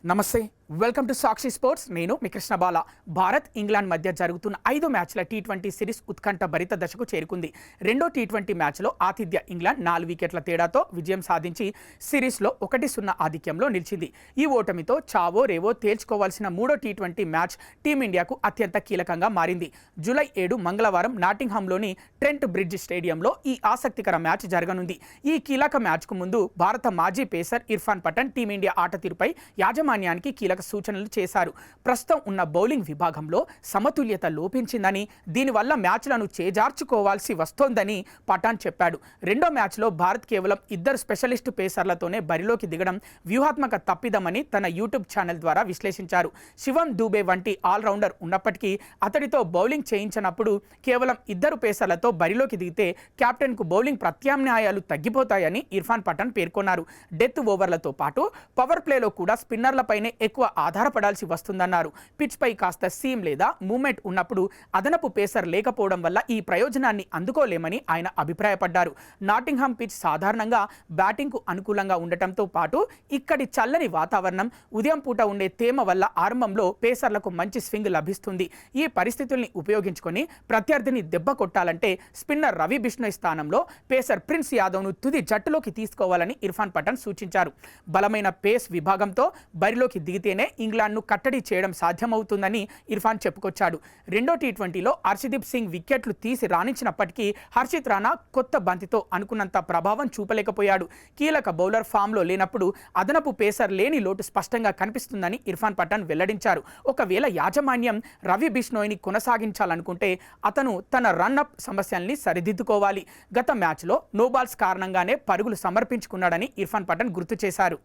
నమస్తే, welcome to Sakshi sports. నేను మీ కృష్ణ బాల. Bharat England మధ్య జరుగుతున్న 5 మ్యాచ్ల టీ20 సిరీస్ ఉత్కంఠ భరిత దశకు చేరుకుంది. రెండో టీ20 మ్యాచ్లో ఆతిథ్య ఇంగ్లాండ్ 4 వికెట్ల తేడాతో విజయం సాధించి సిరీస్లో 1-0 ఆధిక్యంలో నిలిచింది. ఈ ఓటమితో చావో రేవో తేల్చుకోవాల్సిన మూడో టీ20 మ్యాచ్ టీమిండియాకు అత్యంత కీలకంగా మారింది. జూలై 7 మంగళవారం నాటింగ్హామ్లోని ట్రెంట్ బ్రిడ్జ్ స్టేడియంలో ఈ ఆసక్తికర మ్యాచ్ జరగనుంది. ఈ కీలక మ్యాచ్కు ముందు భారత మాజీ పేసర్ ఇర్ఫాన్ పఠాన్ టీమిండియా ఆట తీరుపై యాజమాన్యానికి కీలక సూచనలు చేశారు. ప్రస్తుతం ఉన్న బౌలింగ్ విభాగంలో సమతుల్యత లోపించిందని, దీనివల్ల మ్యాచ్లను చేజార్చుకోవాల్సి వస్తోందని పఠాన్ చెప్పాడు. రెండో మ్యాచ్లో భారత్ కేవలం 2 స్పెషలిస్ట్ పేసర్లతోనే బరిలోకి దిగడం వ్యూహాత్మక తప్పిదమని తన యూట్యూబ్ ఛానల్ ద్వారా విశ్లేషించారు. శివం దూబే వంటి ఆల్రౌండర్ ఉన్నప్పటికీ అతడితో బౌలింగ్ చేయించినప్పుడు కేవలం 2 పేసర్లతో బరిలోకి దిగితే కెప్టెన్కు బౌలింగ్ ప్రత్యామ్నాయాలు తగ్గిపోతాయని ఇర్ఫాన్ పఠాన్ పేర్కొన్నారు. డెత్ ఓవర్లతో పాటు పవర్ ప్లేలో కూడా స్పిన్నర్లపైనే ఎక్కువ ఆధారపడాల్సి వస్తుందన్నారు. పిచ్ పై కాస్త సీమ్ లేదా మూమెంట్ ఉన్నప్పుడు అదనపు పేసర్ లేకపోవడం వల్ల ఈ ప్రయోజనాన్ని అందుకోలేమని ఆయన అభిప్రాయపడ్డారు. నాటింగ్హామ్ పిచ్ సాధారణంగా బ్యాటింగ్కు అనుకూలంగా ఉండటంతో పాటు ఇక్కడి చల్లని వాతావరణం, ఉదయం పూట ఉండే తేమ వల్ల ఆరంభంలో పేసర్లకు మంచి స్వింగ్ లభిస్తుంది. ఈ పరిస్థితుల్ని ఉపయోగించుకొని ప్రత్యర్థిని దెబ్బ కొట్టాలంటే స్పిన్నర్ రవి బిష్ణోయ్ స్థానంలో పేసర్ ప్రిన్స్ యాదవ్ను తుది జట్టులోకి తీసుకోవాలని ఇర్ఫాన్ పఠాన్ సూచించారు. బలమైన పేస్ విభాగంతో బరిలోకి దిగితేనే ఇంగ్లాండ్ను కట్టడి చేయడం సాధ్యమవుతుందని ఇర్ఫాన్ చెప్పుకొచ్చాడు. రెండో టీ20లో హర్షదీప్ సింగ్ వికెట్లు తీసి రాణించినప్పటికీ హర్షిత్ రాణా కొత్త బంతితో అనుకున్నంత ప్రభావం చూపలేకపోయాడు. కీలక బౌలర్ ఫామ్లో లేనప్పుడు అదనపు పేసర్ లేని లోటు స్పష్టంగా కనిపిస్తుందని ఇర్ఫాన్ పఠాన్ వెల్లడించారు. ఒకవేళ యాజమాన్యం రవి బిష్ణోయ్ని కొనసాగించాలనుకుంటే అతను తన రన్అప్ సమస్యల్ని సరిదిద్దుకోవాలి. గత మ్యాచ్లో నోబాల్స్ కారణంగానే పరుగులు సమర్పించుకున్నాడని ఇర్ఫాన్ పఠాన్ గుర్తు చేశారు.